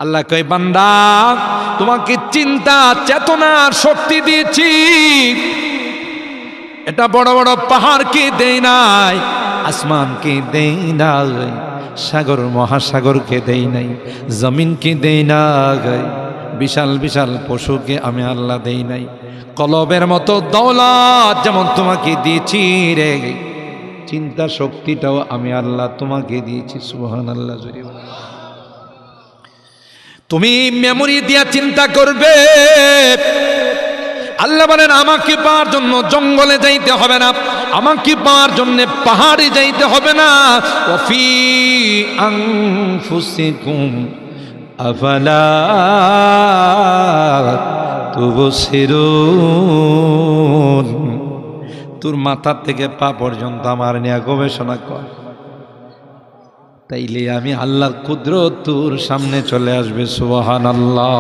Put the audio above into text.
আল্লাহ কয় বান্দা তোমাকে চিন্তা চেতনার শক্তি দিয়েছি, এটা বড় বড় পাহাড়কে দেই নাই, আসমানকে দেই নাই, সাগর মহাসাগরকে দেই নাই, জমিনকে দেই নাই, বিশাল বিশাল পশুকে আমি আল্লাহ দেই নাই। কলবের মতো দৌলত যেমন তোমাকে দিয়েছি রে, চিন্তা শক্তিটাও আমি আল্লাহ তোমাকে দিয়েছি। সুবহানাল্লাহ। জোরে তুমি মেমোরি দিয়া চিন্তা করবে। আল্লাহ বলেন আমাকে পাওয়ার জন্য জঙ্গলে যাইতে হবে না, আমাকে পাওয়ার জন্য পাহাড়ে যাইতে হবে না। ওয়াফি আনফুসিকুম আফালা তুবসিরুন। তোর মাথা থেকে পা পর্যন্ত আমার নিয়ে গবেষণা কর, তাইলে আমি আল্লাহর কুদরত তোর সামনে চলে আসবে। সুবহানাল্লাহ।